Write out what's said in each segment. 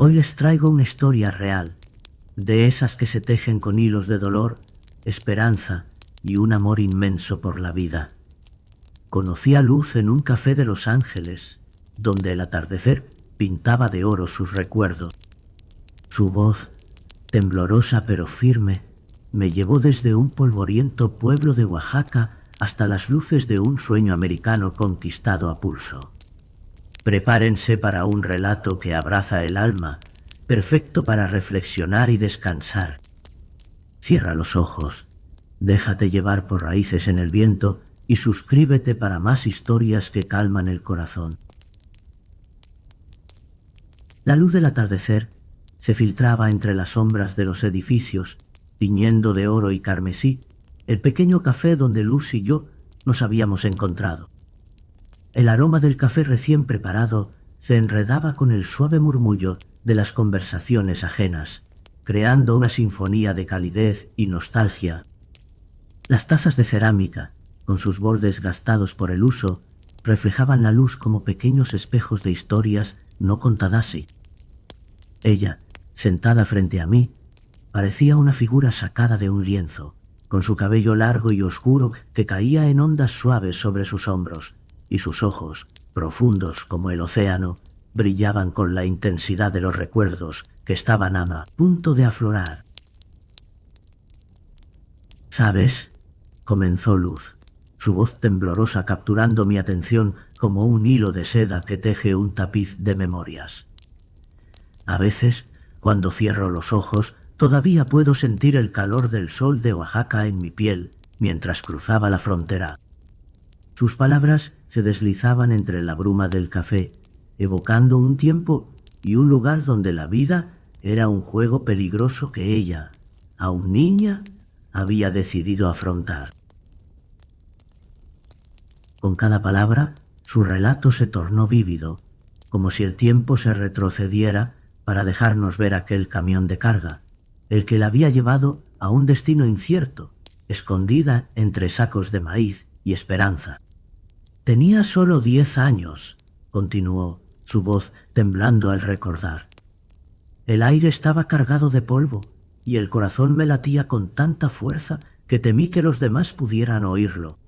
Hoy les traigo una historia real, de esas que se tejen con hilos de dolor, esperanza y un amor inmenso por la vida. Conocí a Luz en un café de Los Ángeles, donde el atardecer pintaba de oro sus recuerdos. Su voz, temblorosa pero firme, me llevó desde un polvoriento pueblo de Oaxaca hasta las luces de un sueño americano conquistado a pulso. Prepárense para un relato que abraza el alma, perfecto para reflexionar y descansar. Cierra los ojos, déjate llevar por raíces en el viento y suscríbete para más historias que calman el corazón. La luz del atardecer se filtraba entre las sombras de los edificios, tiñendo de oro y carmesí el pequeño café donde Luz y yo nos habíamos encontrado. El aroma del café recién preparado se enredaba con el suave murmullo de las conversaciones ajenas, creando una sinfonía de calidez y nostalgia. Las tazas de cerámica, con sus bordes gastados por el uso, reflejaban la luz como pequeños espejos de historias no contadas. Ella, sentada frente a mí, parecía una figura sacada de un lienzo, con su cabello largo y oscuro que caía en ondas suaves sobre sus hombros, y sus ojos, profundos como el océano, brillaban con la intensidad de los recuerdos que estaban a punto de aflorar. «¿Sabes?», comenzó Luz, su voz temblorosa capturando mi atención como un hilo de seda que teje un tapiz de memorias. «A veces, cuando cierro los ojos, todavía puedo sentir el calor del sol de Oaxaca en mi piel mientras cruzaba la frontera». Sus palabras se deslizaban entre la bruma del café, evocando un tiempo y un lugar donde la vida era un juego peligroso que ella, aún niña, había decidido afrontar. Con cada palabra, su relato se tornó vívido, como si el tiempo se retrocediera para dejarnos ver aquel camión de carga, el que la había llevado a un destino incierto, escondida entre sacos de maíz y esperanza. «Tenía solo 10 años», continuó, su voz temblando al recordar. «El aire estaba cargado de polvo y el corazón me latía con tanta fuerza que temí que los demás pudieran oírlo.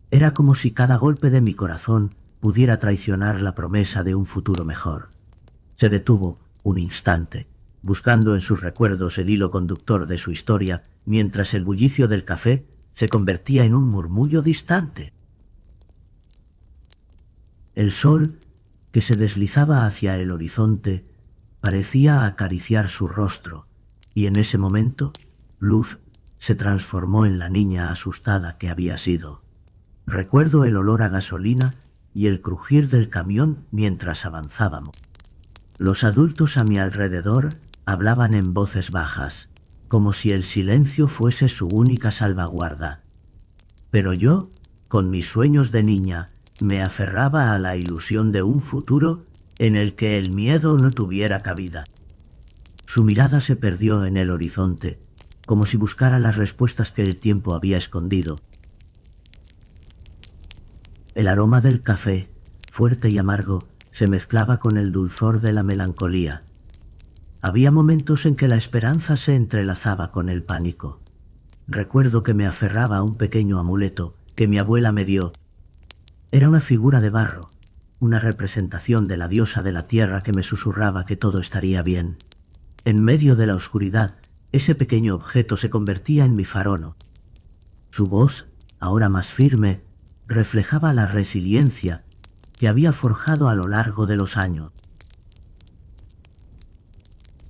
Era como si cada golpe de mi corazón pudiera traicionar la promesa de un futuro mejor». Se detuvo un instante, buscando en sus recuerdos el hilo conductor de su historia, mientras el bullicio del café se convertía en un murmullo distante. El sol, que se deslizaba hacia el horizonte, parecía acariciar su rostro, y en ese momento, Luz se transformó en la niña asustada que había sido. Recuerdo el olor a gasolina y el crujir del camión mientras avanzábamos. Los adultos a mi alrededor hablaban en voces bajas, como si el silencio fuese su única salvaguarda. Pero yo, con mis sueños de niña, me aferraba a la ilusión de un futuro en el que el miedo no tuviera cabida. Su mirada se perdió en el horizonte, como si buscara las respuestas que el tiempo había escondido. El aroma del café, fuerte y amargo, se mezclaba con el dulzor de la melancolía. Había momentos en que la esperanza se entrelazaba con el pánico. Recuerdo que me aferraba a un pequeño amuleto que mi abuela me dio. Era una figura de barro, una representación de la diosa de la tierra que me susurraba que todo estaría bien. En medio de la oscuridad, ese pequeño objeto se convertía en mi farono. Su voz, ahora más firme, reflejaba la resiliencia que había forjado a lo largo de los años.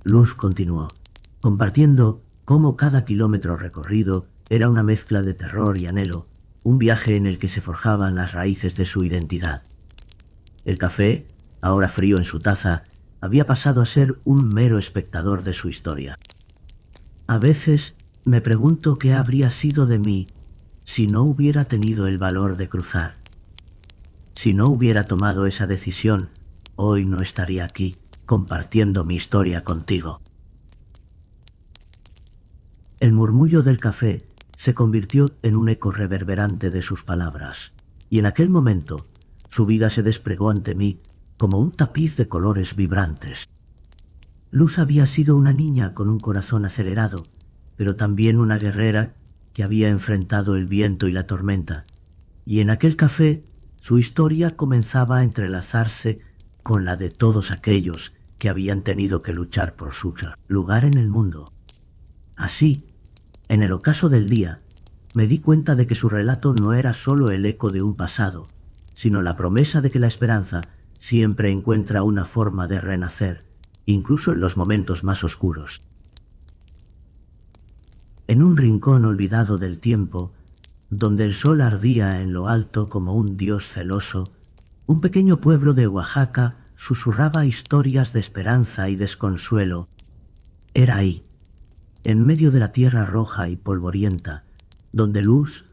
Luz continuó, compartiendo cómo cada kilómetro recorrido era una mezcla de terror y anhelo, un viaje en el que se forjaban las raíces de su identidad. El café, ahora frío en su taza, había pasado a ser un mero espectador de su historia. A veces me pregunto qué habría sido de mí si no hubiera tenido el valor de cruzar. Si no hubiera tomado esa decisión, hoy no estaría aquí, compartiendo mi historia contigo. El murmullo del café se convirtió en un eco reverberante de sus palabras, y en aquel momento su vida se desplegó ante mí como un tapiz de colores vibrantes. Luz había sido una niña con un corazón acelerado, pero también una guerrera que había enfrentado el viento y la tormenta. Y en aquel café su historia comenzaba a entrelazarse con la de todos aquellos que habían tenido que luchar por su lugar en el mundo. Así, en el ocaso del día, me di cuenta de que su relato no era solo el eco de un pasado, sino la promesa de que la esperanza siempre encuentra una forma de renacer, incluso en los momentos más oscuros. En un rincón olvidado del tiempo, donde el sol ardía en lo alto como un dios celoso, un pequeño pueblo de Oaxaca susurraba historias de esperanza y desconsuelo. Era ahí, en medio de la tierra roja y polvorienta, donde Luz,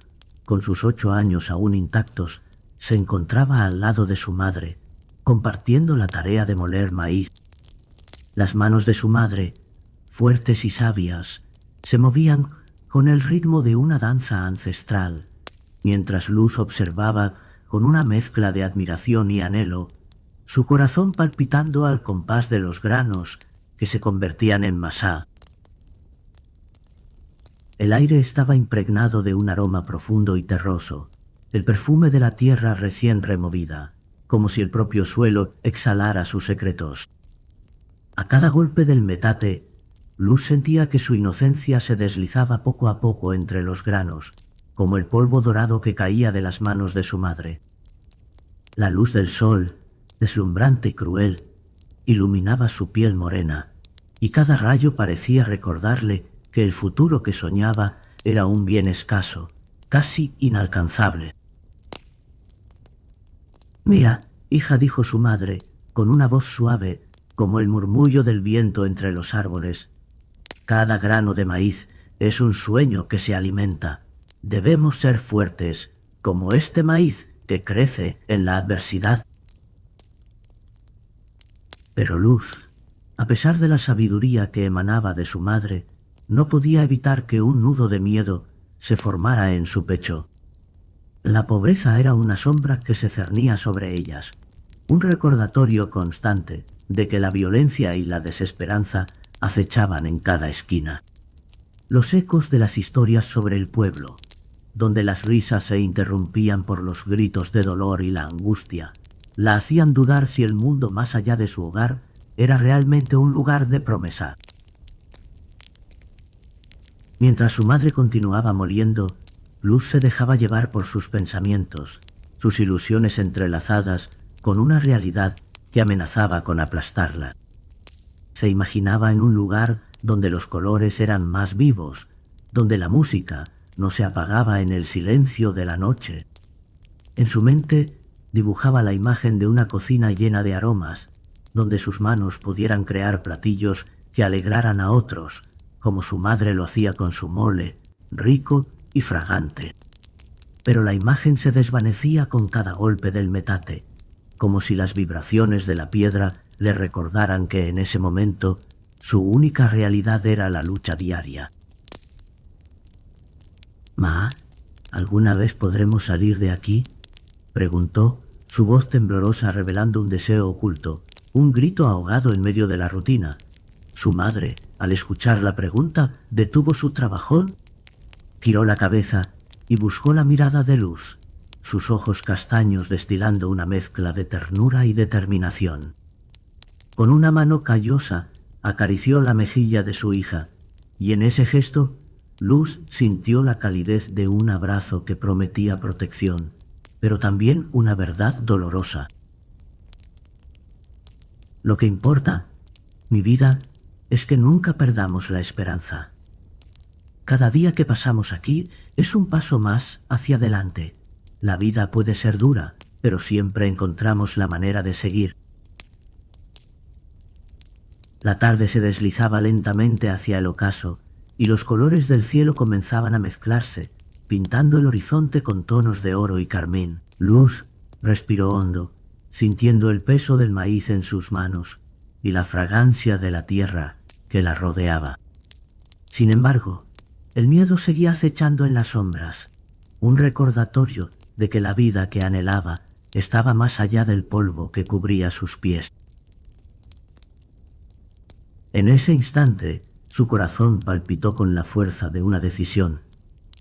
con sus 8 años aún intactos, se encontraba al lado de su madre, compartiendo la tarea de moler maíz. Las manos de su madre, fuertes y sabias, se movían con el ritmo de una danza ancestral, mientras Luz observaba con una mezcla de admiración y anhelo, su corazón palpitando al compás de los granos que se convertían en masá. El aire estaba impregnado de un aroma profundo y terroso, el perfume de la tierra recién removida, como si el propio suelo exhalara sus secretos. A cada golpe del metate, Luz sentía que su inocencia se deslizaba poco a poco entre los granos, como el polvo dorado que caía de las manos de su madre. La luz del sol, deslumbrante y cruel, iluminaba su piel morena, y cada rayo parecía recordarle que el futuro que soñaba era un bien escaso, casi inalcanzable. «Mira, hija», dijo su madre, con una voz suave, como el murmullo del viento entre los árboles. «Cada grano de maíz es un sueño que se alimenta. Debemos ser fuertes, como este maíz que crece en la adversidad». Pero Luz, a pesar de la sabiduría que emanaba de su madre, no podía evitar que un nudo de miedo se formara en su pecho. La pobreza era una sombra que se cernía sobre ellas, un recordatorio constante de que la violencia y la desesperanza acechaban en cada esquina. Los ecos de las historias sobre el pueblo, donde las risas se interrumpían por los gritos de dolor y la angustia, la hacían dudar si el mundo más allá de su hogar era realmente un lugar de promesa. Mientras su madre continuaba moliendo, Luz se dejaba llevar por sus pensamientos, sus ilusiones entrelazadas con una realidad que amenazaba con aplastarla. Se imaginaba en un lugar donde los colores eran más vivos, donde la música no se apagaba en el silencio de la noche. En su mente dibujaba la imagen de una cocina llena de aromas, donde sus manos pudieran crear platillos que alegraran a otros, como su madre lo hacía con su mole, rico y fragante. Pero la imagen se desvanecía con cada golpe del metate, como si las vibraciones de la piedra le recordaran que en ese momento su única realidad era la lucha diaria. «Ma, ¿alguna vez podremos salir de aquí?», preguntó, su voz temblorosa revelando un deseo oculto, un grito ahogado en medio de la rutina. Su madre, al escuchar la pregunta, detuvo su trabajón, giró la cabeza y buscó la mirada de Luz, sus ojos castaños destilando una mezcla de ternura y determinación. Con una mano callosa acarició la mejilla de su hija, y en ese gesto Luz sintió la calidez de un abrazo que prometía protección, pero también una verdad dolorosa. «Lo que importa, mi vida, es que nunca perdamos la esperanza. Cada día que pasamos aquí es un paso más hacia adelante. La vida puede ser dura, pero siempre encontramos la manera de seguir». La tarde se deslizaba lentamente hacia el ocaso, y los colores del cielo comenzaban a mezclarse, pintando el horizonte con tonos de oro y carmín. Luz respiró hondo, sintiendo el peso del maíz en sus manos y la fragancia de la tierra que la rodeaba. Sin embargo, el miedo seguía acechando en las sombras, un recordatorio de que la vida que anhelaba estaba más allá del polvo que cubría sus pies. En ese instante, su corazón palpitó con la fuerza de una decisión.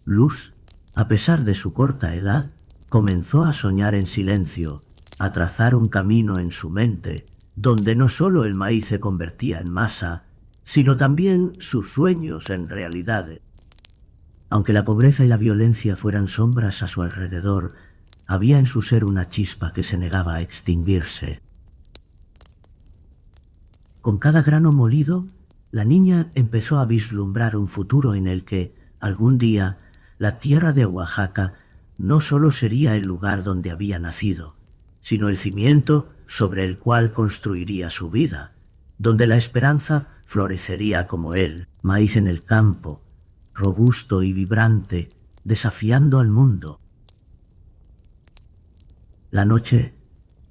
Luz, a pesar de su corta edad, comenzó a soñar en silencio, a trazar un camino en su mente, donde no solo el maíz se convertía en masa, sino también sus sueños en realidades. Aunque la pobreza y la violencia fueran sombras a su alrededor, había en su ser una chispa que se negaba a extinguirse. Con cada grano molido, la niña empezó a vislumbrar un futuro en el que, algún día, la tierra de Oaxaca no solo sería el lugar donde había nacido, sino el cimiento sobre el cual construiría su vida, donde la esperanza florecería como él, maíz en el campo, robusto y vibrante, desafiando al mundo. La noche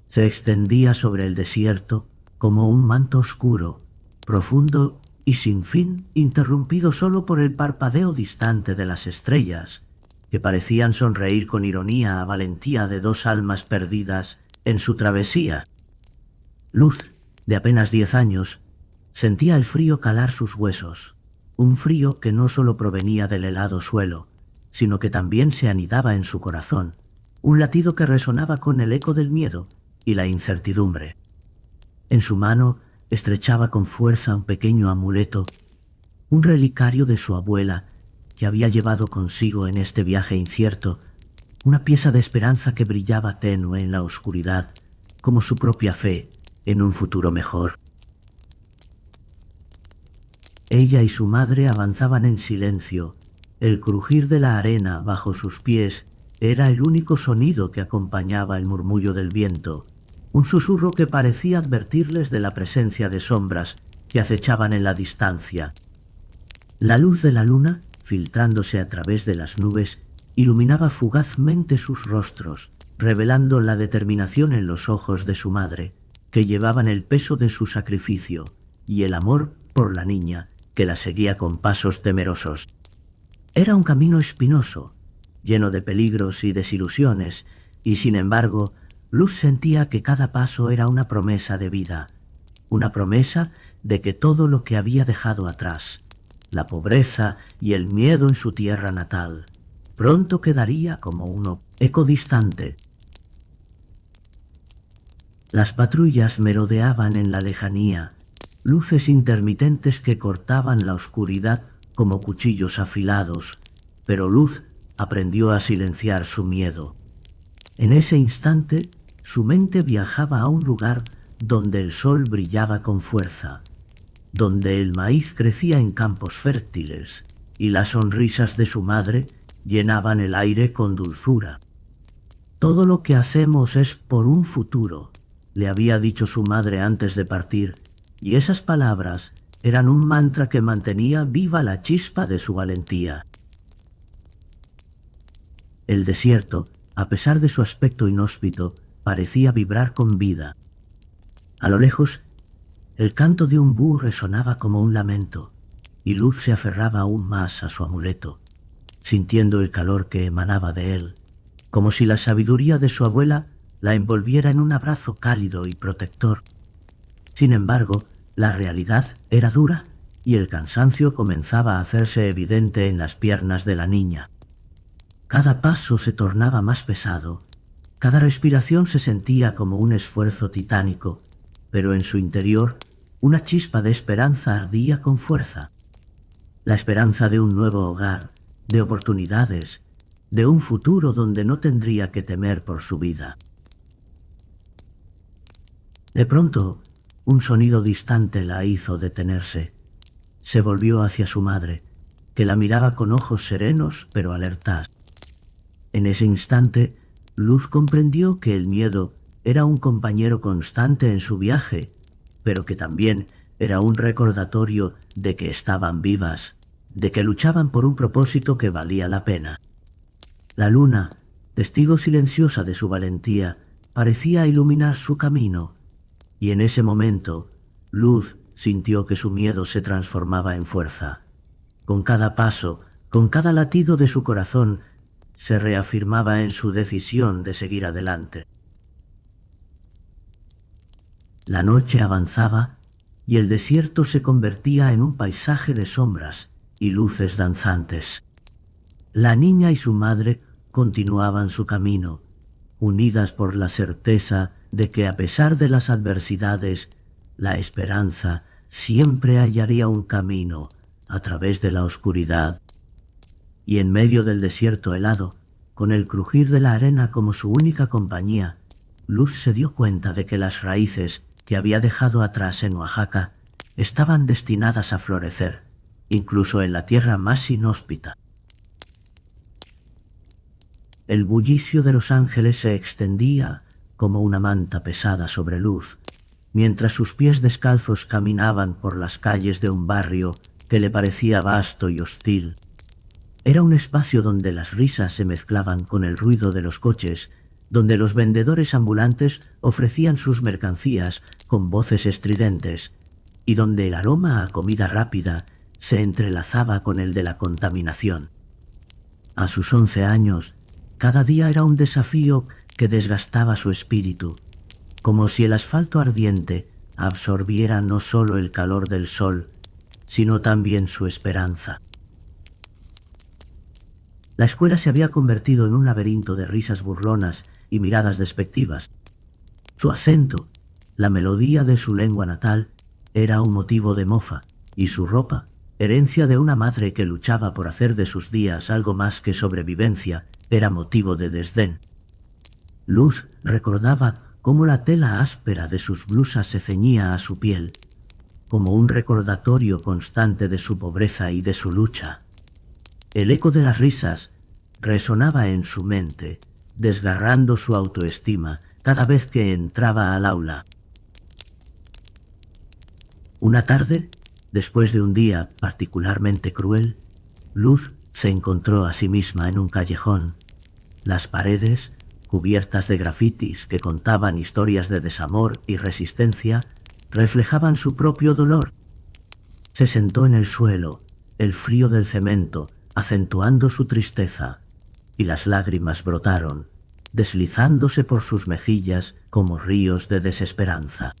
se extendía sobre el desierto como un manto oscuro, profundo y sin fin, interrumpido solo por el parpadeo distante de las estrellas, que parecían sonreír con ironía a valentía de dos almas perdidas en su travesía. Luz, de apenas 10 años, sentía el frío calar sus huesos, un frío que no solo provenía del helado suelo, sino que también se anidaba en su corazón, un latido que resonaba con el eco del miedo y la incertidumbre. En su mano estrechaba con fuerza un pequeño amuleto, un relicario de su abuela que había llevado consigo en este viaje incierto, una pieza de esperanza que brillaba tenue en la oscuridad, como su propia fe en un futuro mejor. Ella y su madre avanzaban en silencio. El crujir de la arena bajo sus pies era el único sonido que acompañaba el murmullo del viento, un susurro que parecía advertirles de la presencia de sombras que acechaban en la distancia. La luz de la luna, filtrándose a través de las nubes, iluminaba fugazmente sus rostros, revelando la determinación en los ojos de su madre, que llevaban el peso de su sacrificio, y el amor por la niña, que la seguía con pasos temerosos. Era un camino espinoso, lleno de peligros y desilusiones, y sin embargo, Luz sentía que cada paso era una promesa de vida, una promesa de que todo lo que había dejado atrás, la pobreza y el miedo en su tierra natal, pronto quedaría como un eco distante. Las patrullas merodeaban en la lejanía, luces intermitentes que cortaban la oscuridad como cuchillos afilados, pero Luz aprendió a silenciar su miedo. En ese instante, su mente viajaba a un lugar donde el sol brillaba con fuerza, donde el maíz crecía en campos fértiles y las sonrisas de su madre llenaban el aire con dulzura. Todo lo que hacemos es por un futuro, le había dicho su madre antes de partir, y esas palabras eran un mantra que mantenía viva la chispa de su valentía. El desierto, a pesar de su aspecto inhóspito, parecía vibrar con vida. A lo lejos, el canto de un búho resonaba como un lamento, y Luz se aferraba aún más a su amuleto, sintiendo el calor que emanaba de él, como si la sabiduría de su abuela la envolviera en un abrazo cálido y protector. Sin embargo, la realidad era dura, y el cansancio comenzaba a hacerse evidente en las piernas de la niña. Cada paso se tornaba más pesado, cada respiración se sentía como un esfuerzo titánico, pero en su interior una chispa de esperanza ardía con fuerza. La esperanza de un nuevo hogar, de oportunidades, de un futuro donde no tendría que temer por su vida. De pronto, un sonido distante la hizo detenerse. Se volvió hacia su madre, que la miraba con ojos serenos pero alertas. En ese instante, Luz comprendió que el miedo era un compañero constante en su viaje, pero que también era un recordatorio de que estaban vivas, de que luchaban por un propósito que valía la pena. La luna, testigo silenciosa de su valentía, parecía iluminar su camino, y en ese momento, Luz sintió que su miedo se transformaba en fuerza. Con cada paso, con cada latido de su corazón, se reafirmaba en su decisión de seguir adelante. La noche avanzaba y el desierto se convertía en un paisaje de sombras y luces danzantes. La niña y su madre continuaban su camino, unidas por la certeza de que a pesar de las adversidades, la esperanza siempre hallaría un camino a través de la oscuridad. Y en medio del desierto helado, con el crujir de la arena como su única compañía, Luz se dio cuenta de que las raíces que había dejado atrás en Oaxaca estaban destinadas a florecer, incluso en la tierra más inhóspita. El bullicio de los ángeles se extendía como una manta pesada sobre Luz, mientras sus pies descalzos caminaban por las calles de un barrio que le parecía vasto y hostil. Era un espacio donde las risas se mezclaban con el ruido de los coches, donde los vendedores ambulantes ofrecían sus mercancías con voces estridentes, y donde el aroma a comida rápida se entrelazaba con el de la contaminación. A sus 11 años, cada día era un desafío que desgastaba su espíritu, como si el asfalto ardiente absorbiera no solo el calor del sol, sino también su esperanza. La escuela se había convertido en un laberinto de risas burlonas y miradas despectivas. Su acento, la melodía de su lengua natal, era un motivo de mofa, y su ropa, herencia de una madre que luchaba por hacer de sus días algo más que sobrevivencia, era motivo de desdén. Luz recordaba cómo la tela áspera de sus blusas se ceñía a su piel, como un recordatorio constante de su pobreza y de su lucha. El eco de las risas resonaba en su mente, desgarrando su autoestima cada vez que entraba al aula. Una tarde, después de un día particularmente cruel, Luz se encontró a sí misma en un callejón. Las paredes, cubiertas de grafitis que contaban historias de desamor y resistencia, reflejaban su propio dolor. Se sentó en el suelo, el frío del cemento acentuando su tristeza, y las lágrimas brotaron, deslizándose por sus mejillas como ríos de desesperanza.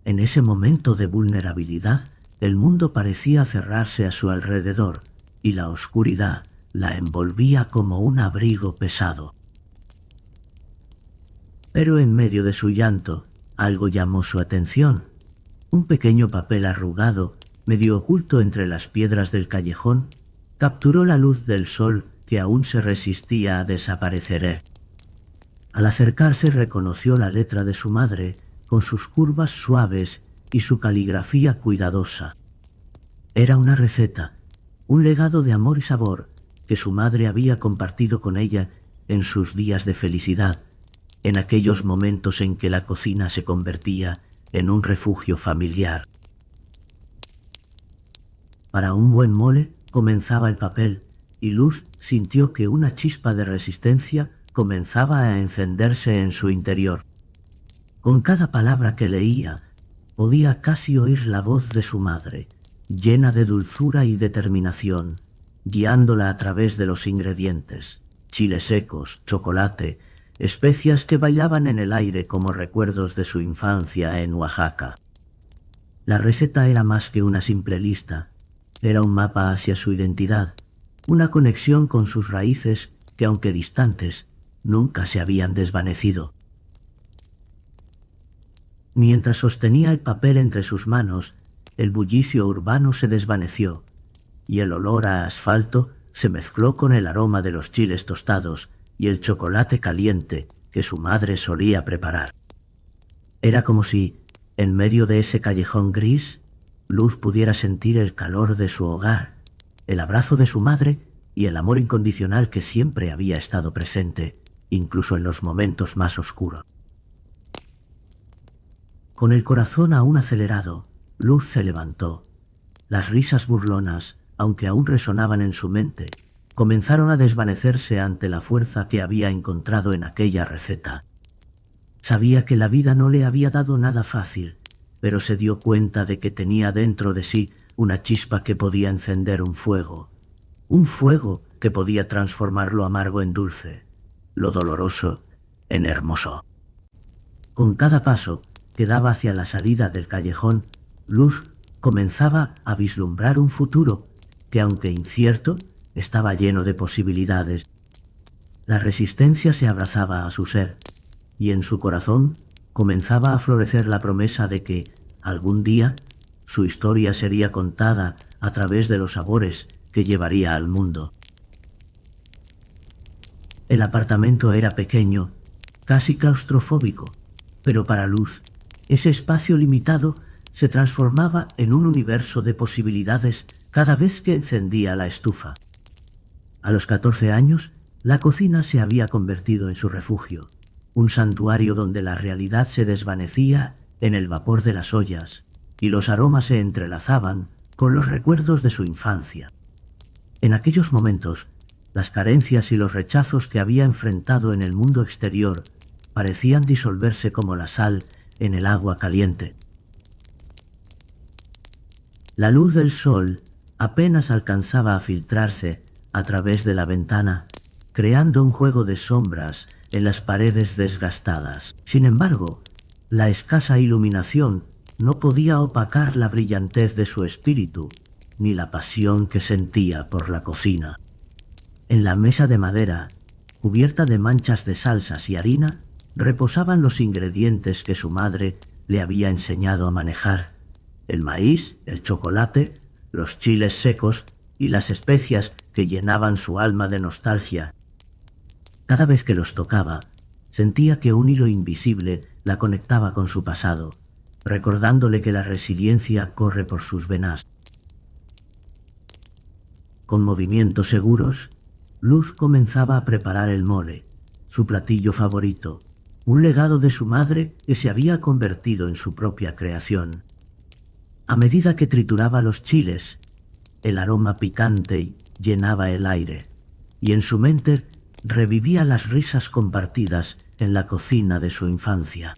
En ese momento de vulnerabilidad, el mundo parecía cerrarse a su alrededor, y la oscuridad la envolvía como un abrigo pesado. Pero en medio de su llanto, algo llamó su atención. Un pequeño papel arrugado, medio oculto entre las piedras del callejón, capturó la luz del sol que aún se resistía a desaparecer. Al acercarse reconoció la letra de su madre, con sus curvas suaves y su caligrafía cuidadosa. Era una receta, un legado de amor y sabor que su madre había compartido con ella en sus días de felicidad, en aquellos momentos en que la cocina se convertía en un refugio familiar. Para un buen mole comenzaba el papel, y Luz sintió que una chispa de resistencia comenzaba a encenderse en su interior. Con cada palabra que leía, podía casi oír la voz de su madre, llena de dulzura y determinación, guiándola a través de los ingredientes: chiles secos, chocolate, especias que bailaban en el aire como recuerdos de su infancia en Oaxaca. La receta era más que una simple lista, era un mapa hacia su identidad, una conexión con sus raíces que, aunque distantes, nunca se habían desvanecido. Mientras sostenía el papel entre sus manos, el bullicio urbano se desvaneció, y el olor a asfalto se mezcló con el aroma de los chiles tostados y el chocolate caliente que su madre solía preparar. Era como si, en medio de ese callejón gris, Luz pudiera sentir el calor de su hogar, el abrazo de su madre y el amor incondicional que siempre había estado presente, incluso en los momentos más oscuros. Con el corazón aún acelerado, Luz se levantó. Las risas burlonas, aunque aún resonaban en su mente, comenzaron a desvanecerse ante la fuerza que había encontrado en aquella receta. Sabía que la vida no le había dado nada fácil, pero se dio cuenta de que tenía dentro de sí una chispa que podía encender un fuego que podía transformar lo amargo en dulce, lo doloroso en hermoso. Con cada paso que daba hacia la salida del callejón, Luz comenzaba a vislumbrar un futuro que, aunque incierto, estaba lleno de posibilidades. La resistencia se abrazaba a su ser, y en su corazón comenzaba a florecer la promesa de que, algún día, su historia sería contada a través de los sabores que llevaría al mundo. El apartamento era pequeño, casi claustrofóbico, pero para Luz, ese espacio limitado se transformaba en un universo de posibilidades cada vez que encendía la estufa. A los 14 años, la cocina se había convertido en su refugio, un santuario donde la realidad se desvanecía en el vapor de las ollas y los aromas se entrelazaban con los recuerdos de su infancia. En aquellos momentos, las carencias y los rechazos que había enfrentado en el mundo exterior parecían disolverse como la sal en el agua caliente. La luz del sol apenas alcanzaba a filtrarse a través de la ventana, creando un juego de sombras en las paredes desgastadas. Sin embargo, la escasa iluminación no podía opacar la brillantez de su espíritu, ni la pasión que sentía por la cocina. En la mesa de madera, cubierta de manchas de salsas y harina, reposaban los ingredientes que su madre le había enseñado a manejar: el maíz, el chocolate, los chiles secos y las especias que llenaban su alma de nostalgia. Cada vez que los tocaba, sentía que un hilo invisible la conectaba con su pasado, recordándole que la resiliencia corre por sus venas. Con movimientos seguros, Luz comenzaba a preparar el mole, su platillo favorito, un legado de su madre que se había convertido en su propia creación. A medida que trituraba los chiles, el aroma picante llenaba el aire, y en su mente revivía las risas compartidas en la cocina de su infancia.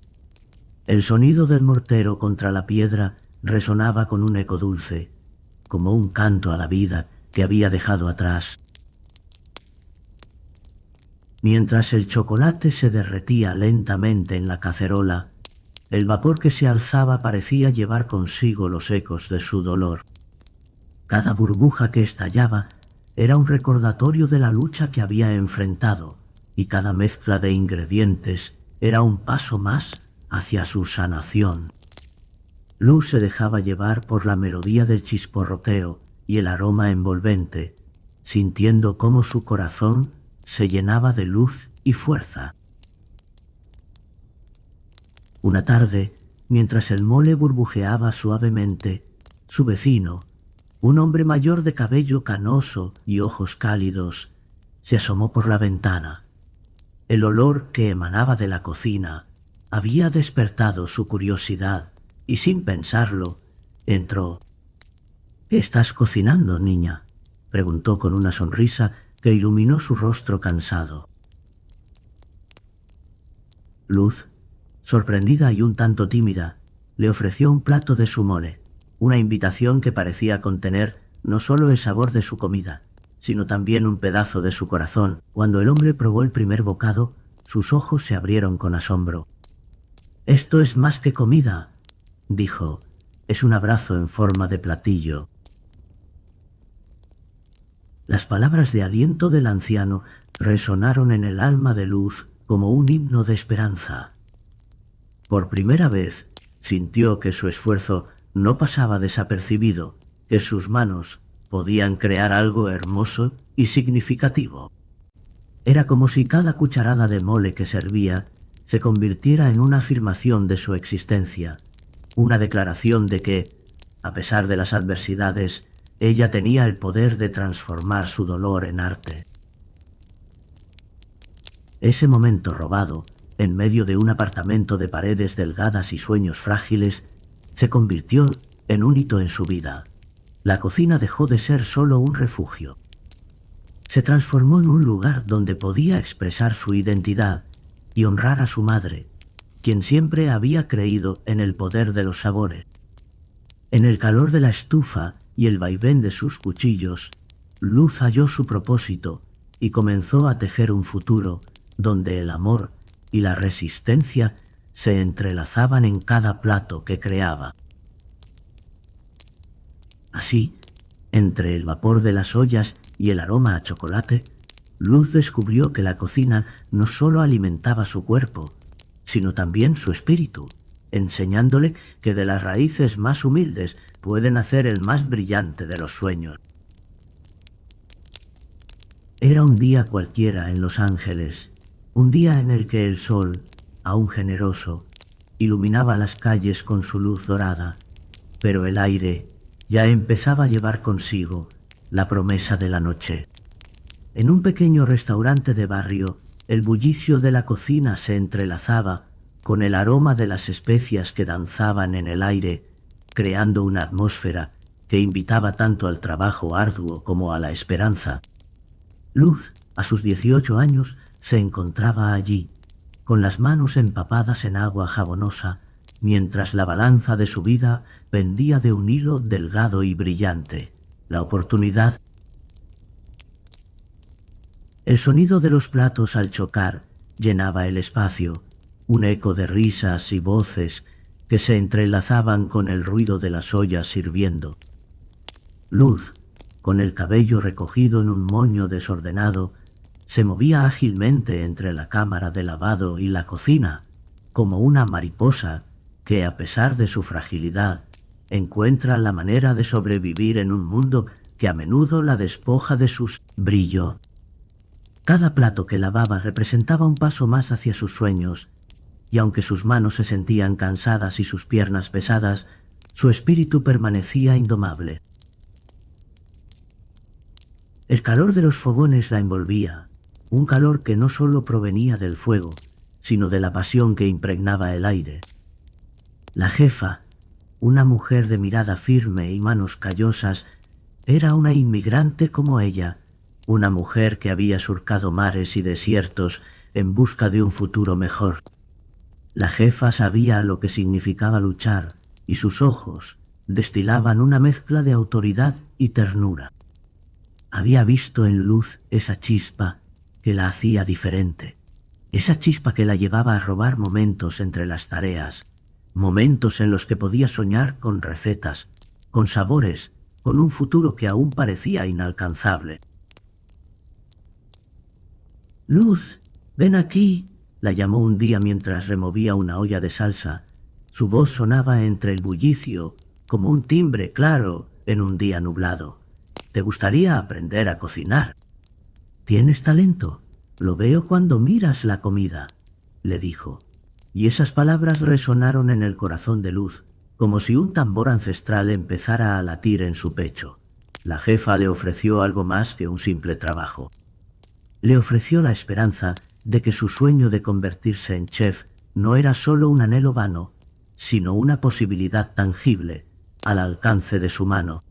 El sonido del mortero contra la piedra resonaba con un eco dulce, como un canto a la vida que había dejado atrás. Mientras el chocolate se derretía lentamente en la cacerola, el vapor que se alzaba parecía llevar consigo los ecos de su dolor. Cada burbuja que estallaba era un recordatorio de la lucha que había enfrentado, y cada mezcla de ingredientes era un paso más hacia su sanación. Luz se dejaba llevar por la melodía del chisporroteo y el aroma envolvente, sintiendo cómo su corazón se llenaba de luz y fuerza. Una tarde, mientras el mole burbujeaba suavemente, su vecino, un hombre mayor de cabello canoso y ojos cálidos, se asomó por la ventana. El olor que emanaba de la cocina había despertado su curiosidad y, sin pensarlo, entró. —¿Qué estás cocinando, niña? —preguntó con una sonrisa que iluminó su rostro cansado. Luz, sorprendida y un tanto tímida, le ofreció un plato de su mole, una invitación que parecía contener no solo el sabor de su comida, sino también un pedazo de su corazón. Cuando el hombre probó el primer bocado, sus ojos se abrieron con asombro. —Esto es más que comida —dijo—, es un abrazo en forma de platillo. Las palabras de aliento del anciano resonaron en el alma de Luz como un himno de esperanza. Por primera vez sintió que su esfuerzo no pasaba desapercibido, que sus manos podían crear algo hermoso y significativo. Era como si cada cucharada de mole que servía se convirtiera en una afirmación de su existencia, una declaración de que, a pesar de las adversidades, ella tenía el poder de transformar su dolor en arte. Ese momento robado, en medio de un apartamento de paredes delgadas y sueños frágiles, se convirtió en un hito en su vida. La cocina dejó de ser solo un refugio. Se transformó en un lugar donde podía expresar su identidad y honrar a su madre, quien siempre había creído en el poder de los sabores. En el calor de la estufa y el vaivén de sus cuchillos, Luz halló su propósito y comenzó a tejer un futuro donde el amor y la resistencia se entrelazaban en cada plato que creaba. Así, entre el vapor de las ollas y el aroma a chocolate, Luz descubrió que la cocina no solo alimentaba su cuerpo, sino también su espíritu, enseñándole que de las raíces más humildes puede nacer el más brillante de los sueños. Era un día cualquiera en Los Ángeles, un día en el que el sol, aún generoso, iluminaba las calles con su luz dorada, pero el aire ya empezaba a llevar consigo la promesa de la noche. En un pequeño restaurante de barrio, el bullicio de la cocina se entrelazaba con el aroma de las especias que danzaban en el aire, creando una atmósfera que invitaba tanto al trabajo arduo como a la esperanza. Luz, a sus 18 años, se encontraba allí, con las manos empapadas en agua jabonosa, mientras la balanza de su vida pendía de un hilo delgado y brillante. La oportunidad. El sonido de los platos al chocar llenaba el espacio, un eco de risas y voces que se entrelazaban con el ruido de las ollas sirviendo. Luz, con el cabello recogido en un moño desordenado, se movía ágilmente entre la cámara de lavado y la cocina, como una mariposa que, a pesar de su fragilidad, encuentra la manera de sobrevivir en un mundo que a menudo la despoja de su brillo. Cada plato que lavaba representaba un paso más hacia sus sueños, y aunque sus manos se sentían cansadas y sus piernas pesadas, su espíritu permanecía indomable. El calor de los fogones la envolvía, un calor que no solo provenía del fuego, sino de la pasión que impregnaba el aire. La jefa, una mujer de mirada firme y manos callosas, era una inmigrante como ella, una mujer que había surcado mares y desiertos en busca de un futuro mejor. La jefa sabía lo que significaba luchar, y sus ojos destilaban una mezcla de autoridad y ternura. Había visto en Luz esa chispa que la hacía diferente, esa chispa que la llevaba a robar momentos entre las tareas, momentos en los que podía soñar con recetas, con sabores, con un futuro que aún parecía inalcanzable. «Luz, ven aquí», la llamó un día mientras removía una olla de salsa. Su voz sonaba entre el bullicio, como un timbre claro en un día nublado. «¿Te gustaría aprender a cocinar? Tienes talento, lo veo cuando miras la comida», le dijo. Y esas palabras resonaron en el corazón de Luz, como si un tambor ancestral empezara a latir en su pecho. La jefa le ofreció algo más que un simple trabajo. Le ofreció la esperanza de que su sueño de convertirse en chef no era solo un anhelo vano, sino una posibilidad tangible, al alcance de su mano.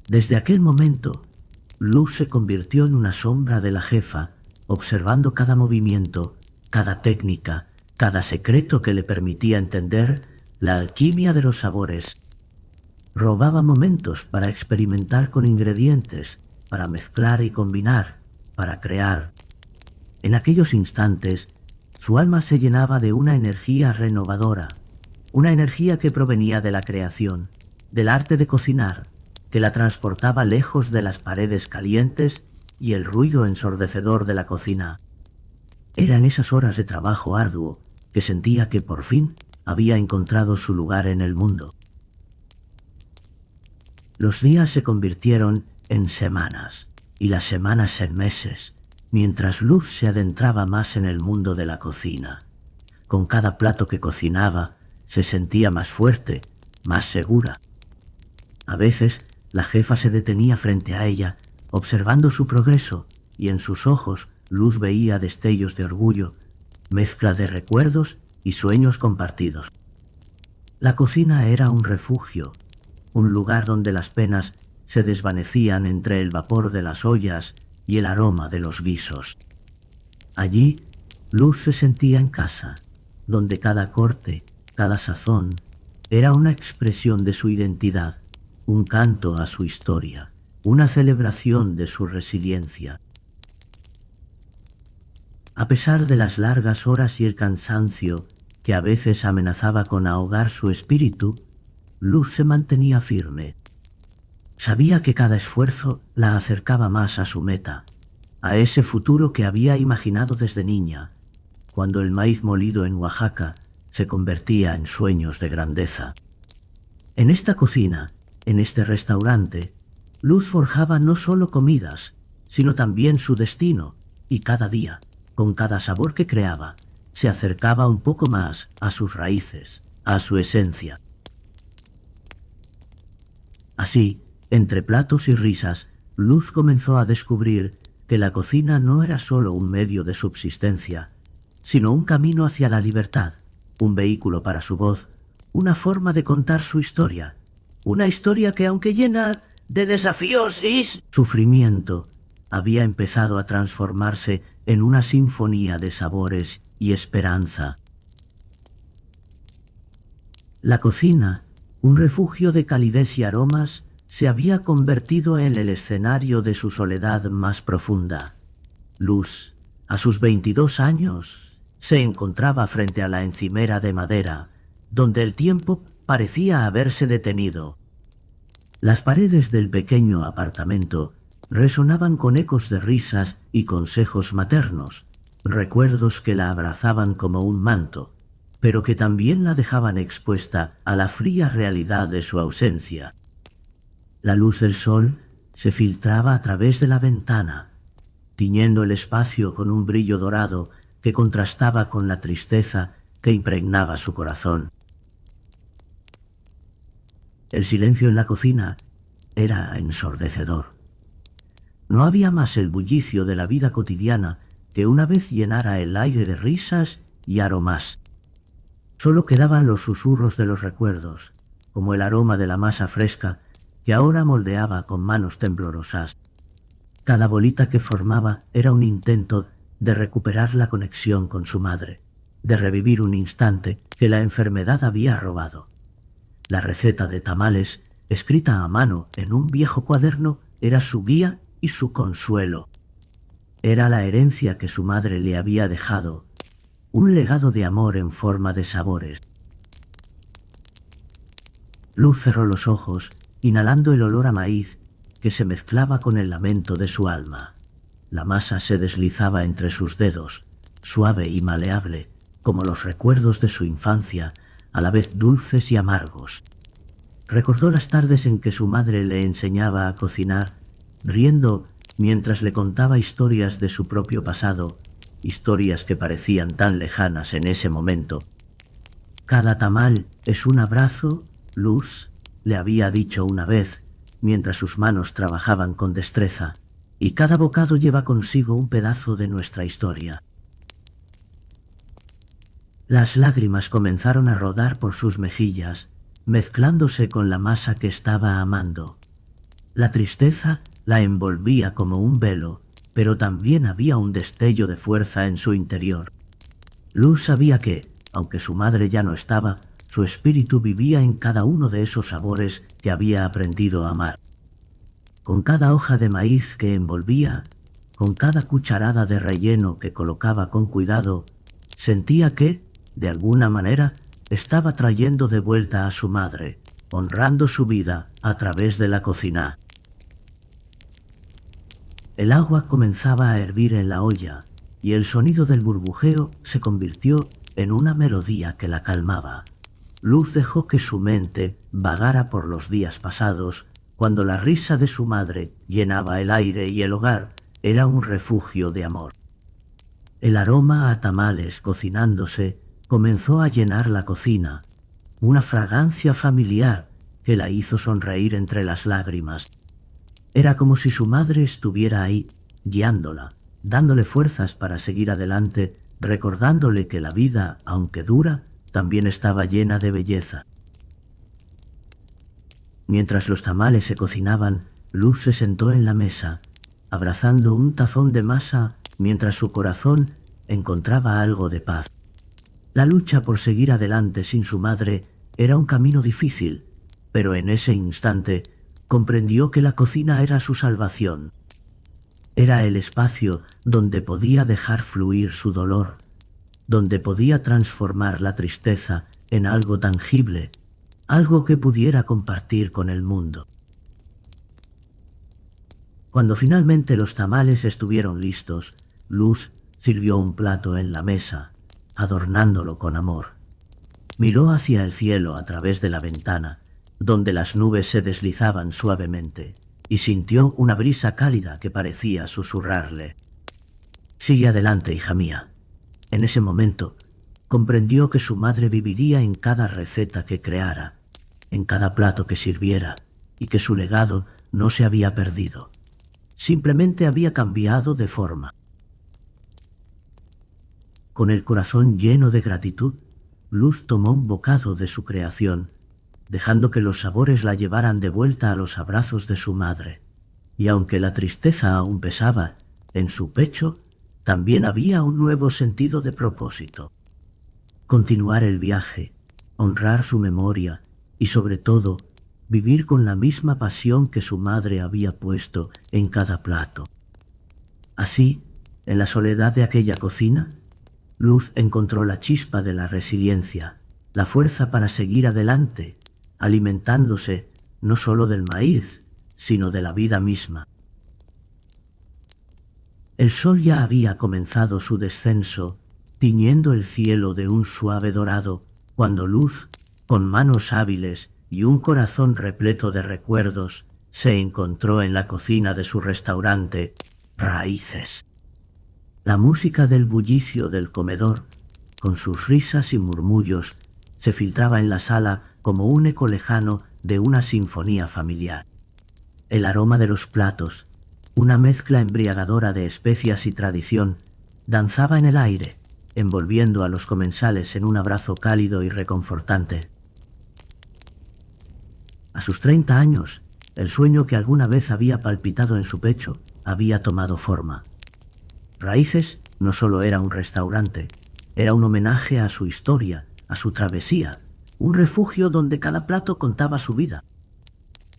Desde aquel momento, Luz se convirtió en una sombra de la jefa, observando cada movimiento, cada técnica, cada secreto que le permitía entender la alquimia de los sabores. Robaba momentos para experimentar con ingredientes, para mezclar y combinar, para crear. En aquellos instantes, su alma se llenaba de una energía renovadora, una energía que provenía de la creación, del arte de cocinar, que la transportaba lejos de las paredes calientes y el ruido ensordecedor de la cocina. Era en esas horas de trabajo arduo que sentía que por fin había encontrado su lugar en el mundo. Los días se convirtieron en semanas y las semanas en meses, mientras Luz se adentraba más en el mundo de la cocina. Con cada plato que cocinaba, se sentía más fuerte, más segura. A veces, la jefa se detenía frente a ella, observando su progreso, y en sus ojos Luz veía destellos de orgullo, mezcla de recuerdos y sueños compartidos. La cocina era un refugio, un lugar donde las penas se desvanecían entre el vapor de las ollas y el aroma de los guisos. Allí, Luz se sentía en casa, donde cada corte, cada sazón, era una expresión de su identidad, un canto a su historia, una celebración de su resiliencia. A pesar de las largas horas y el cansancio que a veces amenazaba con ahogar su espíritu, Luz se mantenía firme. Sabía que cada esfuerzo la acercaba más a su meta, a ese futuro que había imaginado desde niña, cuando el maíz molido en Oaxaca se convertía en sueños de grandeza. En esta cocina, en este restaurante, Luz forjaba no solo comidas, sino también su destino, y cada día, con cada sabor que creaba, se acercaba un poco más a sus raíces, a su esencia. Así, entre platos y risas, Luz comenzó a descubrir que la cocina no era solo un medio de subsistencia, sino un camino hacia la libertad, un vehículo para su voz, una forma de contar su historia, una historia que, aunque llena de desafíos y sufrimiento, había empezado a transformarse en una sinfonía de sabores y esperanza. La cocina, un refugio de calidez y aromas, se había convertido en el escenario de su soledad más profunda. Luz, a sus 22 años, se encontraba frente a la encimera de madera, donde el tiempo parecía haberse detenido. Las paredes del pequeño apartamento resonaban con ecos de risas y consejos maternos, recuerdos que la abrazaban como un manto, pero que también la dejaban expuesta a la fría realidad de su ausencia. La luz del sol se filtraba a través de la ventana, tiñendo el espacio con un brillo dorado que contrastaba con la tristeza que impregnaba su corazón. El silencio en la cocina era ensordecedor. No había más el bullicio de la vida cotidiana que una vez llenara el aire de risas y aromas. Solo quedaban los susurros de los recuerdos, como el aroma de la masa fresca que ahora moldeaba con manos temblorosas. Cada bolita que formaba era un intento de recuperar la conexión con su madre, de revivir un instante que la enfermedad había robado. La receta de tamales, escrita a mano en un viejo cuaderno, era su guía y su consuelo. Era la herencia que su madre le había dejado, un legado de amor en forma de sabores. Luz cerró los ojos, inhalando el olor a maíz que se mezclaba con el lamento de su alma. La masa se deslizaba entre sus dedos, suave y maleable, como los recuerdos de su infancia, a la vez dulces y amargos. Recordó las tardes en que su madre le enseñaba a cocinar, riendo mientras le contaba historias de su propio pasado, historias que parecían tan lejanas en ese momento. Cada tamal es un abrazo, Luz, le había dicho una vez, mientras sus manos trabajaban con destreza, y cada bocado lleva consigo un pedazo de nuestra historia. Las lágrimas comenzaron a rodar por sus mejillas, mezclándose con la masa que estaba amando. La tristeza la envolvía como un velo, pero también había un destello de fuerza en su interior. Luz sabía que, aunque su madre ya no estaba, su espíritu vivía en cada uno de esos sabores que había aprendido a amar. Con cada hoja de maíz que envolvía, con cada cucharada de relleno que colocaba con cuidado, sentía que, de alguna manera, estaba trayendo de vuelta a su madre, honrando su vida a través de la cocina. El agua comenzaba a hervir en la olla, y el sonido del burbujeo se convirtió en una melodía que la calmaba. Luz dejó que su mente vagara por los días pasados, cuando la risa de su madre llenaba el aire y el hogar era un refugio de amor. El aroma a tamales cocinándose comenzó a llenar la cocina, una fragancia familiar que la hizo sonreír entre las lágrimas. Era como si su madre estuviera ahí, guiándola, dándole fuerzas para seguir adelante, recordándole que la vida, aunque dura, también estaba llena de belleza. Mientras los tamales se cocinaban, Luz se sentó en la mesa, abrazando un tazón de masa mientras su corazón encontraba algo de paz. La lucha por seguir adelante sin su madre era un camino difícil, pero en ese instante comprendió que la cocina era su salvación. Era el espacio donde podía dejar fluir su dolor, donde podía transformar la tristeza en algo tangible, algo que pudiera compartir con el mundo. Cuando finalmente los tamales estuvieron listos, Luz sirvió un plato en la mesa, adornándolo con amor. Miró hacia el cielo a través de la ventana, donde las nubes se deslizaban suavemente, y sintió una brisa cálida que parecía susurrarle: «Sigue adelante, hija mía». En ese momento, comprendió que su madre viviría en cada receta que creara, en cada plato que sirviera, y que su legado no se había perdido. Simplemente había cambiado de forma. Con el corazón lleno de gratitud, Luz tomó un bocado de su creación, dejando que los sabores la llevaran de vuelta a los abrazos de su madre. Y aunque la tristeza aún pesaba, en su pecho también había un nuevo sentido de propósito. Continuar el viaje, honrar su memoria y, sobre todo, vivir con la misma pasión que su madre había puesto en cada plato. Así, en la soledad de aquella cocina, Luz encontró la chispa de la resiliencia, la fuerza para seguir adelante, alimentándose no solo del maíz, sino de la vida misma. El sol ya había comenzado su descenso, tiñendo el cielo de un suave dorado, cuando Luz, con manos hábiles y un corazón repleto de recuerdos, se encontró en la cocina de su restaurante Raíces. La música del bullicio del comedor, con sus risas y murmullos, se filtraba en la sala como un eco lejano de una sinfonía familiar. El aroma de los platos, una mezcla embriagadora de especias y tradición, danzaba en el aire, envolviendo a los comensales en un abrazo cálido y reconfortante. A sus 30 años, el sueño que alguna vez había palpitado en su pecho había tomado forma. Raíces no solo era un restaurante, era un homenaje a su historia, a su travesía, un refugio donde cada plato contaba su vida.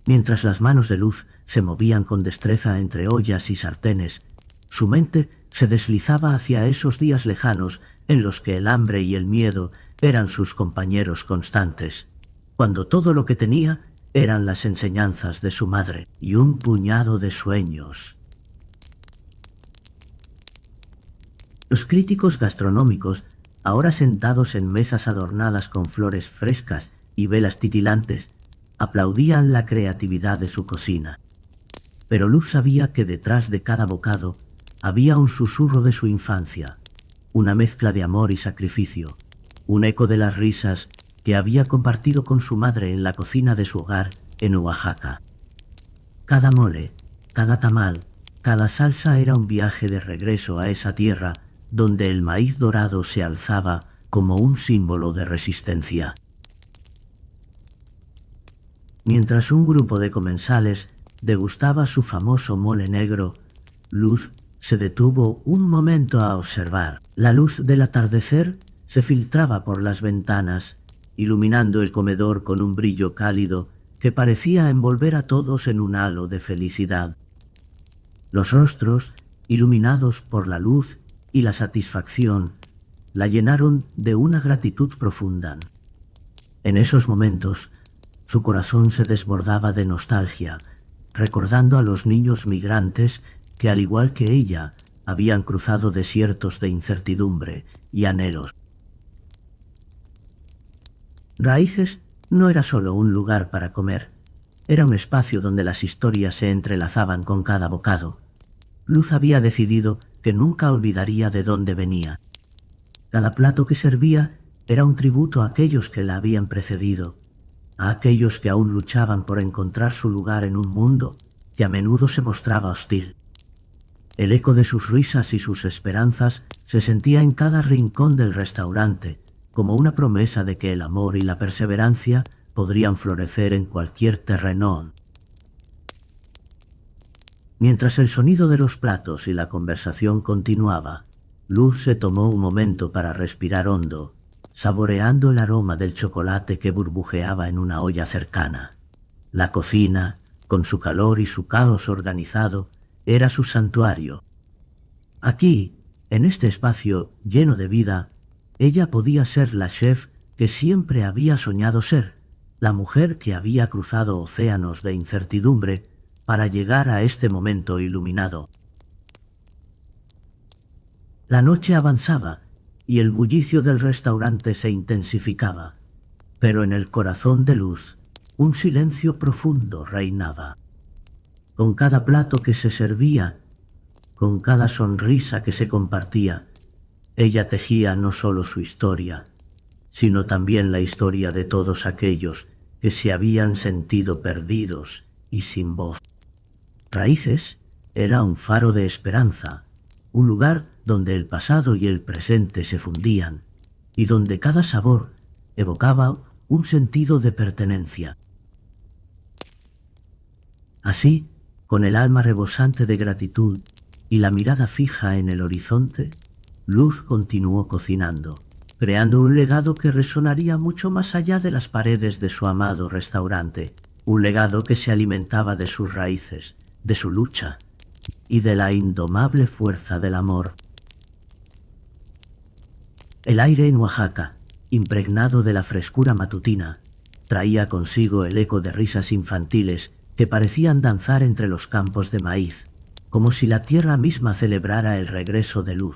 Mientras las manos de Luz se movían con destreza entre ollas y sartenes, su mente se deslizaba hacia esos días lejanos en los que el hambre y el miedo eran sus compañeros constantes, cuando todo lo que tenía eran las enseñanzas de su madre y un puñado de sueños. Los críticos gastronómicos, ahora sentados en mesas adornadas con flores frescas y velas titilantes, aplaudían la creatividad de su cocina. Pero Luz sabía que detrás de cada bocado había un susurro de su infancia, una mezcla de amor y sacrificio, un eco de las risas que había compartido con su madre en la cocina de su hogar en Oaxaca. Cada mole, cada tamal, cada salsa era un viaje de regreso a esa tierra donde el maíz dorado se alzaba como un símbolo de resistencia. Mientras un grupo de comensales degustaba su famoso mole negro, Luz se detuvo un momento a observar. La luz del atardecer se filtraba por las ventanas, iluminando el comedor con un brillo cálido que parecía envolver a todos en un halo de felicidad. Los rostros, iluminados por la luz y la satisfacción, la llenaron de una gratitud profunda. En esos momentos, su corazón se desbordaba de nostalgia, recordando a los niños migrantes que, al igual que ella, habían cruzado desiertos de incertidumbre y anhelos. Raíces no era solo un lugar para comer, era un espacio donde las historias se entrelazaban con cada bocado. Luz había decidido que nunca olvidaría de dónde venía. Cada plato que servía era un tributo a aquellos que la habían precedido, a aquellos que aún luchaban por encontrar su lugar en un mundo que a menudo se mostraba hostil. El eco de sus risas y sus esperanzas se sentía en cada rincón del restaurante, como una promesa de que el amor y la perseverancia podrían florecer en cualquier terreno. Mientras el sonido de los platos y la conversación continuaba, Luz se tomó un momento para respirar hondo, saboreando el aroma del chocolate que burbujeaba en una olla cercana. La cocina, con su calor y su caos organizado, era su santuario. Aquí, en este espacio lleno de vida, ella podía ser la chef que siempre había soñado ser, la mujer que había cruzado océanos de incertidumbre para llegar a este momento iluminado. La noche avanzaba y el bullicio del restaurante se intensificaba, pero en el corazón de Luz un silencio profundo reinaba. Con cada plato que se servía, con cada sonrisa que se compartía, ella tejía no solo su historia, sino también la historia de todos aquellos que se habían sentido perdidos y sin voz. Raíces era un faro de esperanza, un lugar donde el pasado y el presente se fundían y donde cada sabor evocaba un sentido de pertenencia. Así, con el alma rebosante de gratitud y la mirada fija en el horizonte, Luz continuó cocinando, creando un legado que resonaría mucho más allá de las paredes de su amado restaurante, un legado que se alimentaba de sus raíces, de su lucha y de la indomable fuerza del amor. El aire en Oaxaca, impregnado de la frescura matutina, traía consigo el eco de risas infantiles que parecían danzar entre los campos de maíz, como si la tierra misma celebrara el regreso de Luz.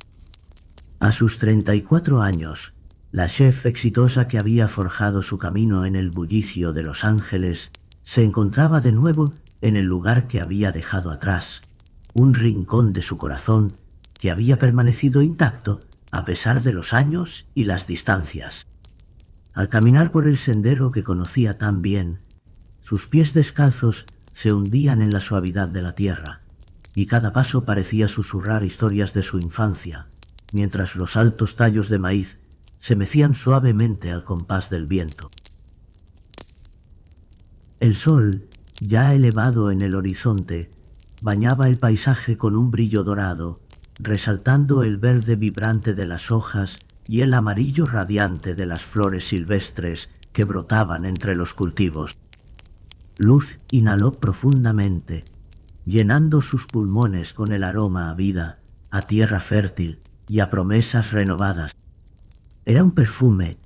A sus 34 años, la chef exitosa que había forjado su camino en el bullicio de Los Ángeles se encontraba de nuevo en el lugar que había dejado atrás, un rincón de su corazón que había permanecido intacto a pesar de los años y las distancias. Al caminar por el sendero que conocía tan bien, sus pies descalzos se hundían en la suavidad de la tierra, y cada paso parecía susurrar historias de su infancia, mientras los altos tallos de maíz se mecían suavemente al compás del viento. El sol, ya elevado en el horizonte, bañaba el paisaje con un brillo dorado, resaltando el verde vibrante de las hojas y el amarillo radiante de las flores silvestres que brotaban entre los cultivos. Luz inhaló profundamente, llenando sus pulmones con el aroma a vida, a tierra fértil y a promesas renovadas. Era un perfume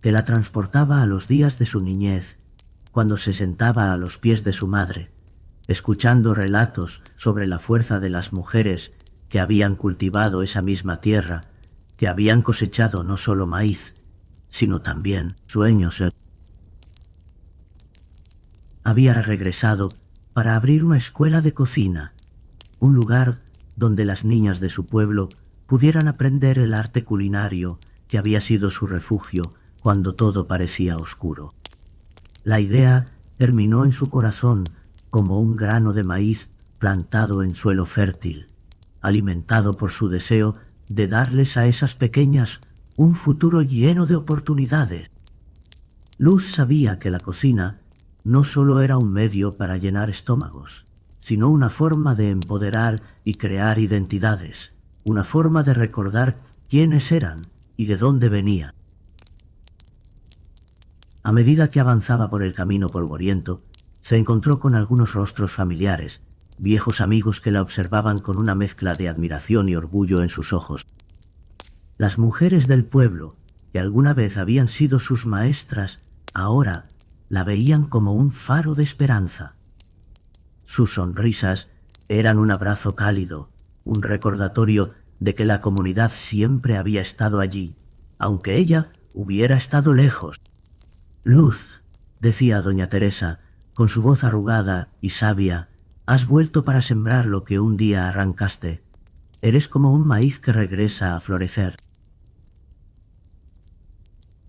que la transportaba a los días de su niñez, cuando se sentaba a los pies de su madre, escuchando relatos sobre la fuerza de las mujeres que habían cultivado esa misma tierra, que habían cosechado no solo maíz, sino también sueños. Había regresado para abrir una escuela de cocina, un lugar donde las niñas de su pueblo pudieran aprender el arte culinario que había sido su refugio cuando todo parecía oscuro. La idea germinó en su corazón como un grano de maíz plantado en suelo fértil, alimentado por su deseo de darles a esas pequeñas un futuro lleno de oportunidades. Luz sabía que la cocina no solo era un medio para llenar estómagos, sino una forma de empoderar y crear identidades, una forma de recordar quiénes eran y de dónde venían. A medida que avanzaba por el camino polvoriento, se encontró con algunos rostros familiares, viejos amigos que la observaban con una mezcla de admiración y orgullo en sus ojos. Las mujeres del pueblo, que alguna vez habían sido sus maestras, ahora la veían como un faro de esperanza. Sus sonrisas eran un abrazo cálido, un recordatorio de que la comunidad siempre había estado allí, aunque ella hubiera estado lejos. «Luz», decía doña Teresa, con su voz arrugada y sabia, «has vuelto para sembrar lo que un día arrancaste. Eres como un maíz que regresa a florecer».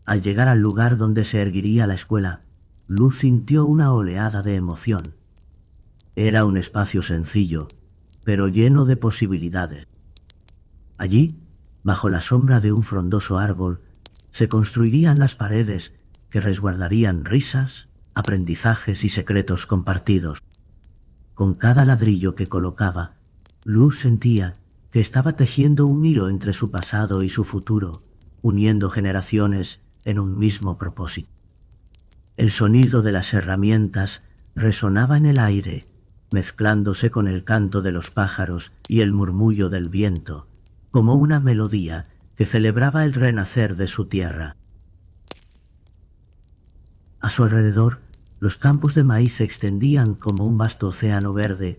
Al llegar al lugar donde se erguiría la escuela, Luz sintió una oleada de emoción. Era un espacio sencillo, pero lleno de posibilidades. Allí, bajo la sombra de un frondoso árbol, se construirían las paredes que resguardarían risas, aprendizajes y secretos compartidos. Con cada ladrillo que colocaba, Luz sentía que estaba tejiendo un hilo entre su pasado y su futuro, uniendo generaciones en un mismo propósito. El sonido de las herramientas resonaba en el aire, mezclándose con el canto de los pájaros y el murmullo del viento, como una melodía que celebraba el renacer de su tierra. A su alrededor, los campos de maíz se extendían como un vasto océano verde,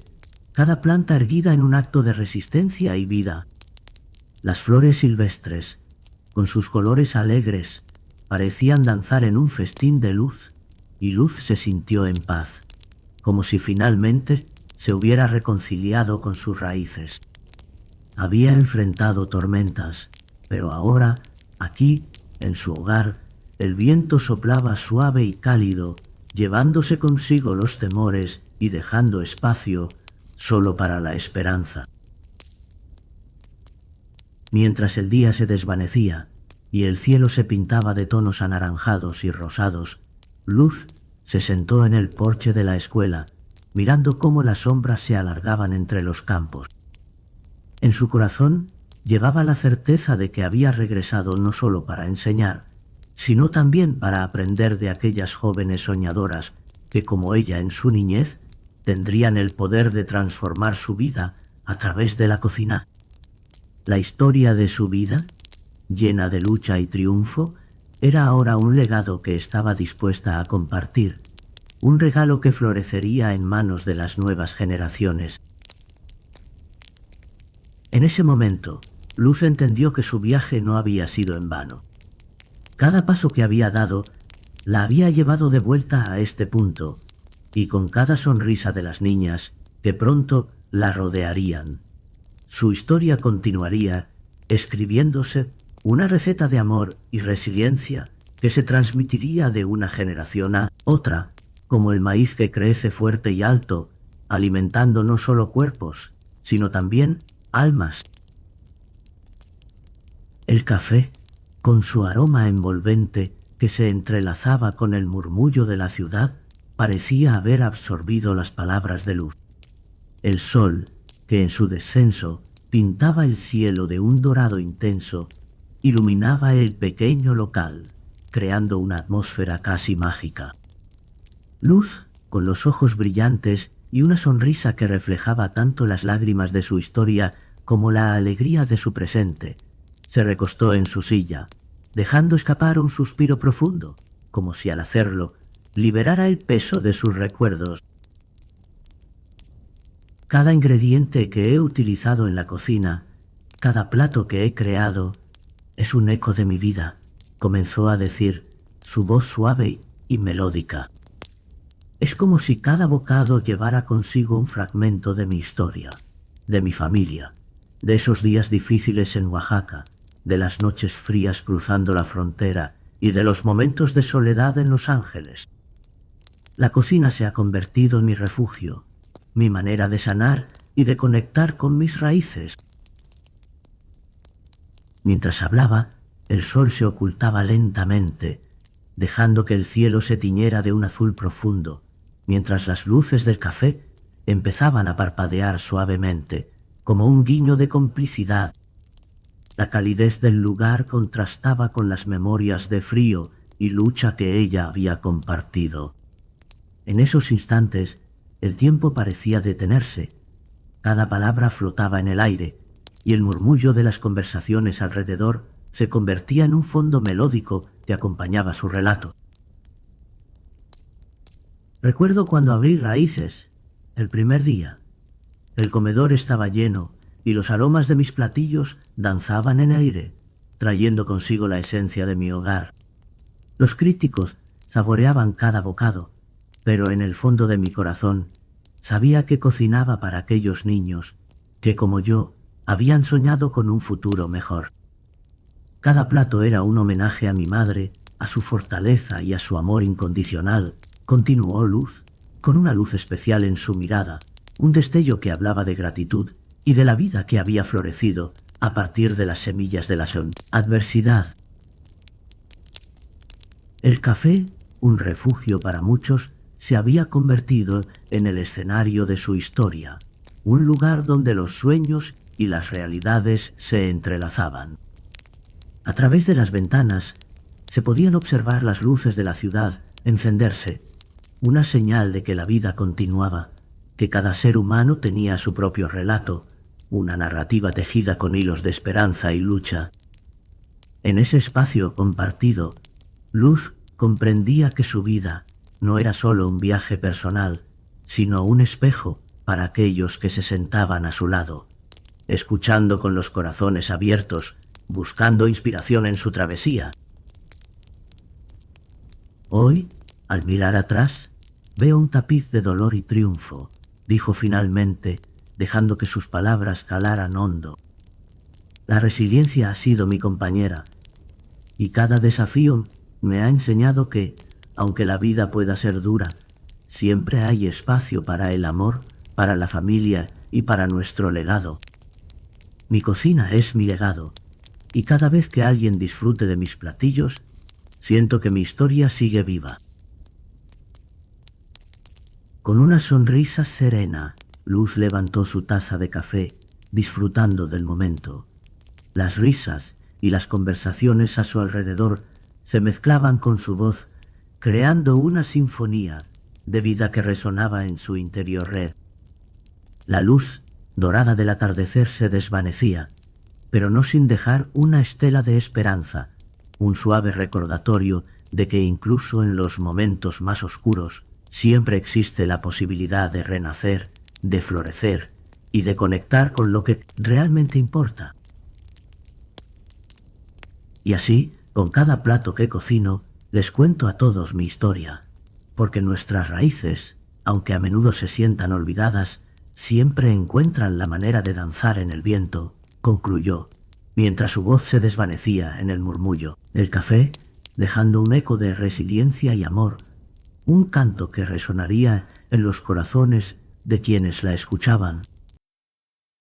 cada planta erguida en un acto de resistencia y vida. Las flores silvestres, con sus colores alegres, parecían danzar en un festín de luz, y Luz se sintió en paz, como si finalmente se hubiera reconciliado con sus raíces. Había enfrentado tormentas, pero ahora, aquí, en su hogar, el viento soplaba suave y cálido, llevándose consigo los temores y dejando espacio solo para la esperanza. Mientras el día se desvanecía y el cielo se pintaba de tonos anaranjados y rosados, Luz se sentó en el porche de la escuela, mirando cómo las sombras se alargaban entre los campos. En su corazón llevaba la certeza de que había regresado no solo para enseñar, sino también para aprender de aquellas jóvenes soñadoras que, como ella en su niñez, tendrían el poder de transformar su vida a través de la cocina. La historia de su vida, llena de lucha y triunfo, era ahora un legado que estaba dispuesta a compartir, un regalo que florecería en manos de las nuevas generaciones. En ese momento, Luz entendió que su viaje no había sido en vano. Cada paso que había dado la había llevado de vuelta a este punto, y con cada sonrisa de las niñas que pronto la rodearían, su historia continuaría escribiéndose una receta de amor y resiliencia que se transmitiría de una generación a otra, como el maíz que crece fuerte y alto, alimentando no solo cuerpos, sino también almas. El café, con su aroma envolvente que se entrelazaba con el murmullo de la ciudad, parecía haber absorbido las palabras de Luz. El sol, que en su descenso pintaba el cielo de un dorado intenso, iluminaba el pequeño local, creando una atmósfera casi mágica. Luz, con los ojos brillantes y una sonrisa que reflejaba tanto las lágrimas de su historia como la alegría de su presente, se recostó en su silla, dejando escapar un suspiro profundo, como si al hacerlo liberara el peso de sus recuerdos. Cada ingrediente que he utilizado en la cocina, cada plato que he creado, es un eco de mi vida, comenzó a decir, su voz suave y melódica. Es como si cada bocado llevara consigo un fragmento de mi historia, de mi familia, de esos días difíciles en Oaxaca, de las noches frías cruzando la frontera y de los momentos de soledad en Los Ángeles. La cocina se ha convertido en mi refugio, mi manera de sanar y de conectar con mis raíces. Mientras hablaba, el sol se ocultaba lentamente, dejando que el cielo se tiñera de un azul profundo, mientras las luces del café empezaban a parpadear suavemente, como un guiño de complicidad. La calidez del lugar contrastaba con las memorias de frío y lucha que ella había compartido. En esos instantes, el tiempo parecía detenerse. Cada palabra flotaba en el aire, y el murmullo de las conversaciones alrededor se convertía en un fondo melódico que acompañaba su relato. Recuerdo cuando abrí Raíces, el primer día. El comedor estaba lleno, y los aromas de mis platillos danzaban en el aire, trayendo consigo la esencia de mi hogar. Los críticos saboreaban cada bocado, pero en el fondo de mi corazón sabía que cocinaba para aquellos niños que, como yo, habían soñado con un futuro mejor. Cada plato era un homenaje a mi madre, a su fortaleza y a su amor incondicional, continuó Luz, con una luz especial en su mirada, un destello que hablaba de gratitud y de la vida que había florecido a partir de las semillas de la adversidad. El café, un refugio para muchos, se había convertido en el escenario de su historia, un lugar donde los sueños y las realidades se entrelazaban. A través de las ventanas se podían observar las luces de la ciudad encenderse, una señal de que la vida continuaba, que cada ser humano tenía su propio relato, una narrativa tejida con hilos de esperanza y lucha. En ese espacio compartido, Luz comprendía que su vida no era solo un viaje personal, sino un espejo para aquellos que se sentaban a su lado, escuchando con los corazones abiertos, buscando inspiración en su travesía. Hoy, al mirar atrás, veo un tapiz de dolor y triunfo, dijo finalmente, dejando que sus palabras calaran hondo. La resiliencia ha sido mi compañera, y cada desafío me ha enseñado que, aunque la vida pueda ser dura, siempre hay espacio para el amor, para la familia y para nuestro legado. Mi cocina es mi legado, y cada vez que alguien disfrute de mis platillos, siento que mi historia sigue viva. Con una sonrisa serena, Luz levantó su taza de café, disfrutando del momento. Las risas y las conversaciones a su alrededor se mezclaban con su voz, creando una sinfonía de vida que resonaba en su interior red. La luz dorada del atardecer se desvanecía, pero no sin dejar una estela de esperanza, un suave recordatorio de que incluso en los momentos más oscuros siempre existe la posibilidad de renacer, de florecer y de conectar con lo que realmente importa. Y así, con cada plato que cocino, les cuento a todos mi historia, porque nuestras raíces, aunque a menudo se sientan olvidadas, siempre encuentran la manera de danzar en el viento, concluyó, mientras su voz se desvanecía en el murmullo del café, dejando un eco de resiliencia y amor, un canto que resonaría en los corazones de quienes la escuchaban.